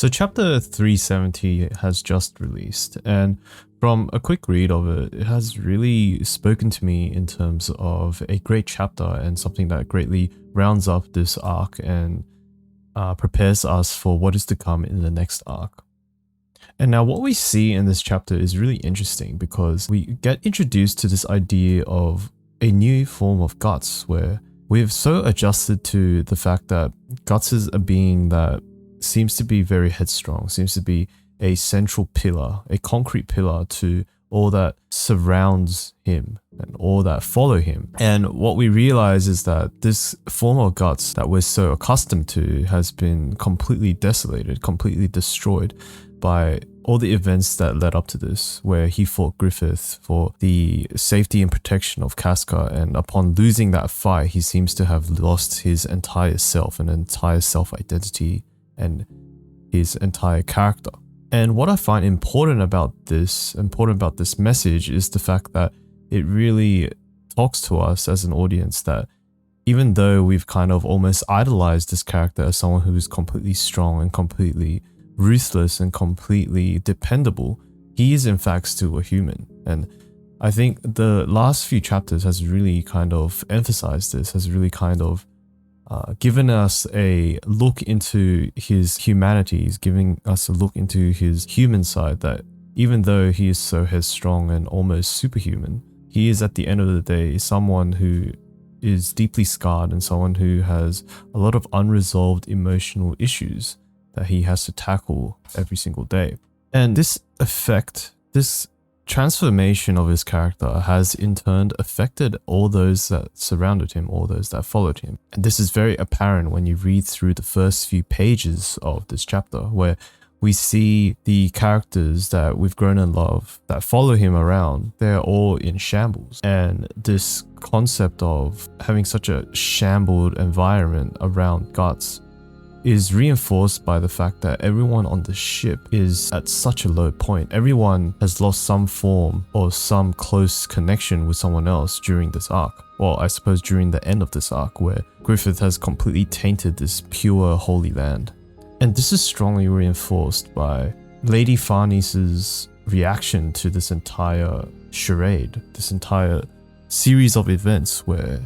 So chapter 370 has just released, and from a quick read of it, it has really spoken to me in terms of a great chapter and something that greatly rounds up this arc and prepares us for what is to come in the next arc. And now what we see in this chapter is really interesting because we get introduced to this idea of a new form of Guts, where we've so adjusted to the fact that Guts is a being that seems to be very headstrong, seems to be a central pillar, a concrete pillar to all that surrounds him and all that follow him. And what we realize is that this form of Guts that we're so accustomed to has been completely desolated, completely destroyed by all the events that led up to this, where he fought Griffith for the safety and protection of Casca, and upon losing that fight, he seems to have lost his entire self and entire self-identity and his entire character. And what I find important about this message is the fact that it really talks to us as an audience that even though we've kind of almost idolized this character as someone who is completely strong and completely ruthless and completely dependable, he is in fact still a human. And I think the last few chapters has really kind of emphasized this, has really kind of given us a look into his humanity, is giving us a look into his human side, that even though he is so headstrong and almost superhuman, he is at the end of the day someone who is deeply scarred and someone who has a lot of unresolved emotional issues that he has to tackle every single day. And this effect, this transformation of his character has in turn affected all those that surrounded him, all those that followed him. And this is very apparent when you read through the first few pages of this chapter, where we see the characters that we've grown in love that follow him around, they're all in shambles. And this concept of having such a shambled environment around Guts is reinforced by the fact that everyone on the ship is at such a low point. Everyone has lost some form or some close connection with someone else during this arc. Well, I suppose during the end of this arc, where Griffith has completely tainted this pure holy land. And this is strongly reinforced by Lady Farnese's reaction to this entire charade, this entire series of events where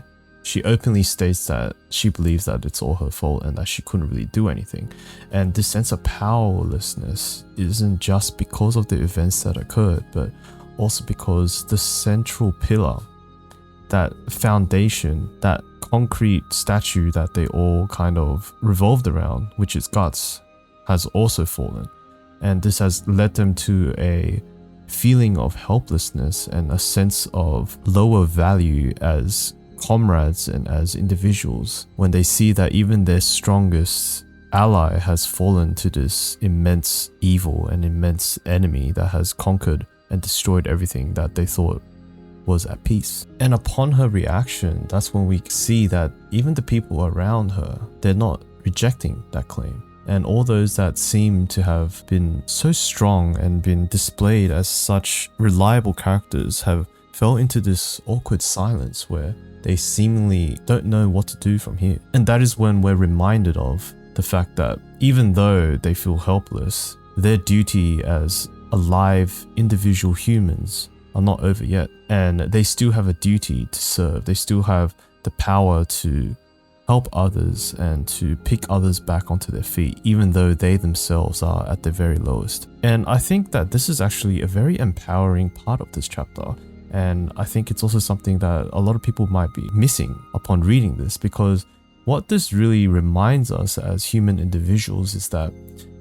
she openly states that she believes that it's all her fault and that she couldn't really do anything. And this sense of powerlessness isn't just because of the events that occurred, but also because the central pillar, that foundation, that concrete statue that they all kind of revolved around, which is Guts, has also fallen. And this has led them to a feeling of helplessness and a sense of lower value as comrades and as individuals, when they see that even their strongest ally has fallen to this immense evil and immense enemy that has conquered and destroyed everything that they thought was at peace. And upon her reaction, that's when we see that even the people around her, they're not rejecting that claim. And all those that seem to have been so strong and been displayed as such reliable characters have fell into this awkward silence where they seemingly don't know what to do from here. And that is when we're reminded of the fact that even though they feel helpless, their duty as alive individual humans are not over yet. And they still have a duty to serve. They still have the power to help others and to pick others back onto their feet, even though they themselves are at their very lowest. And I think that this is actually a very empowering part of this chapter. And I think it's also something that a lot of people might be missing upon reading this, because what this really reminds us as human individuals is that,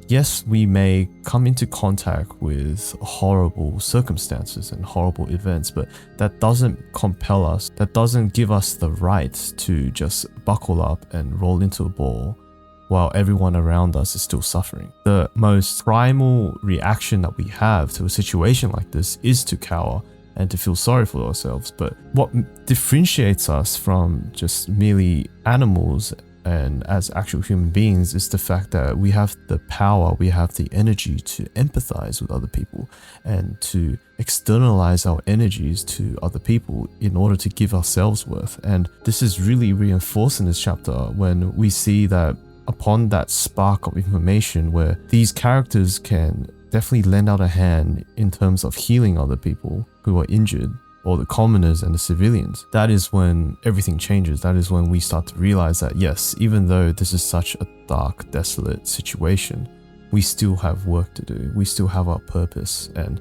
yes, we may come into contact with horrible circumstances and horrible events, but that doesn't compel us, that doesn't give us the right to just buckle up and roll into a ball while everyone around us is still suffering. The most primal reaction that we have to a situation like this is to cower and to feel sorry for ourselves. But what differentiates us from just merely animals and as actual human beings is the fact that we have the power, we have the energy to empathize with other people and to externalize our energies to other people in order to give ourselves worth. And this is really reinforced in this chapter when we see that upon that spark of information where these characters can definitely lend out a hand in terms of healing other people who are injured, or the commoners and the civilians, that is when everything changes. That is when we start to realize that yes, even though this is such a dark, desolate situation, we still have work to do. We still have our purpose, and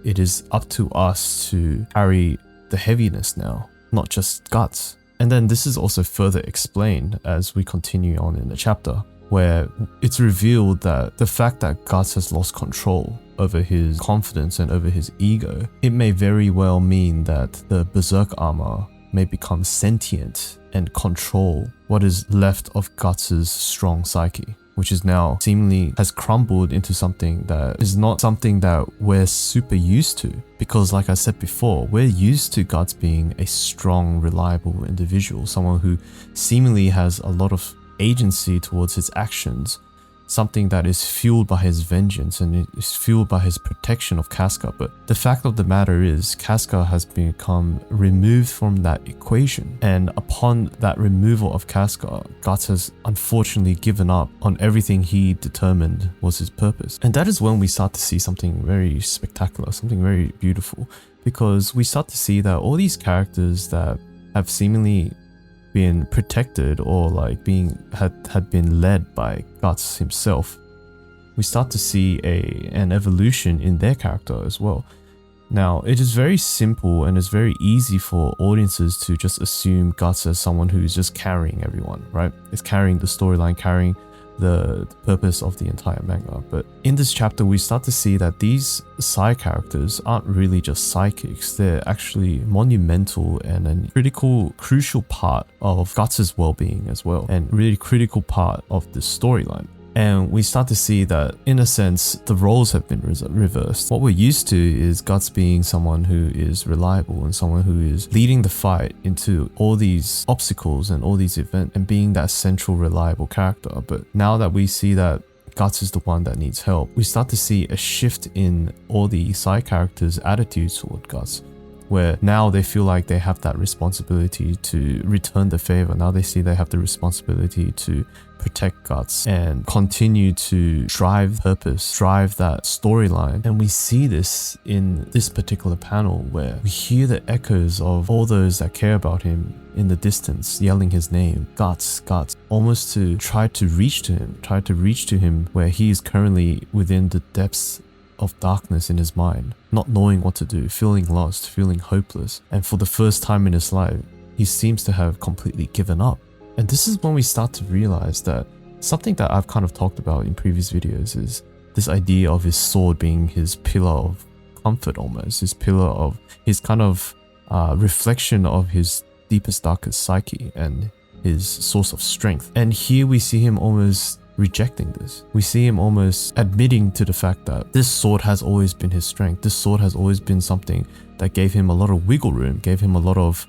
it is up to us to carry the heaviness now, not just Guts. And then this is also further explained as we continue on in the chapter, where it's revealed that the fact that Guts has lost control over his confidence and over his ego, it may very well mean that the berserk armor may become sentient and control what is left of Guts' strong psyche, which is now seemingly has crumbled into something that is not something that we're super used to. Because like I said before, we're used to Guts being a strong, reliable individual, someone who seemingly has a lot of agency towards his actions, something that is fueled by his vengeance and it is fueled by his protection of Casca. But the fact of the matter is, Casca has become removed from that equation, and upon that removal of Casca, Guts has unfortunately given up on everything he determined was his purpose. And that is when we start to see something very spectacular, something very beautiful, because we start to see that all these characters that have seemingly been protected or like had been led by Guts himself, we start to see an evolution in their character as well. Now, it is very simple and it's very easy for audiences to just assume Guts as someone who's just carrying everyone, right? It's carrying the storyline, carrying the purpose of the entire manga. But in this chapter, we start to see that these side characters aren't really just psychics. They're actually monumental and a crucial part of Guts' well-being as well, and really critical part of the storyline. And we start to see that, in a sense, the roles have been reversed. What we're used to is Guts being someone who is reliable and someone who is leading the fight into all these obstacles and all these events and being that central, reliable character. But now that we see that Guts is the one that needs help, we start to see a shift in all the side characters' attitudes toward Guts, where now they feel like they have that responsibility to return the favor. Now they see they have the responsibility to protect Guts and continue to drive purpose, drive that storyline. And we see this in this particular panel where we hear the echoes of all those that care about him in the distance yelling his name, Guts, Guts, almost to try to reach to him where he is currently within the depths of darkness in his mind, not knowing what to do, feeling lost, feeling hopeless. And for the first time in his life, he seems to have completely given up. And this is when we start to realize that something that I've kind of talked about in previous videos is this idea of his sword being his pillar of comfort, almost his pillar of his kind of reflection of his deepest, darkest psyche and his source of strength. And here we see him almost rejecting this. We see him almost admitting to the fact that this sword has always been his strength. This sword has always been something that gave him a lot of wiggle room, gave him a lot of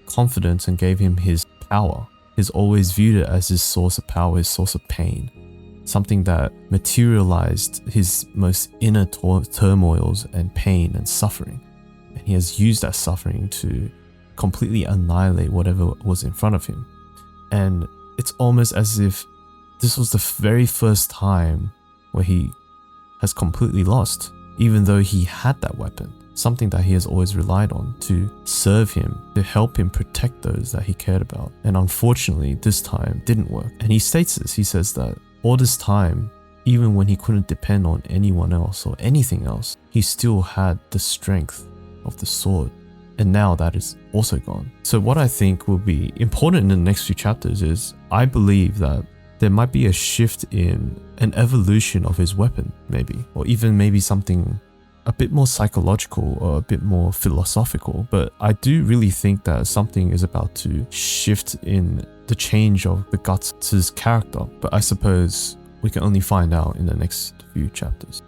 confidence, and gave him his power. He's always viewed it as his source of power, his source of pain, something that materialized his most inner turmoils and pain and suffering. And he has used that suffering to completely annihilate whatever was in front of him. And it's almost as if this was the very first time where he has completely lost, even though he had that weapon, something that he has always relied on to serve him, to help him protect those that he cared about. And unfortunately, this time didn't work. And he states this, he says that all this time, even when he couldn't depend on anyone else or anything else, he still had the strength of the sword. And now that is also gone. So what I think will be important in the next few chapters is, I believe that there might be a shift in an evolution of his weapon, maybe, or even maybe something a bit more psychological or a bit more philosophical. But I do really think that something is about to shift in the change of the Guts' character. But I suppose we can only find out in the next few chapters.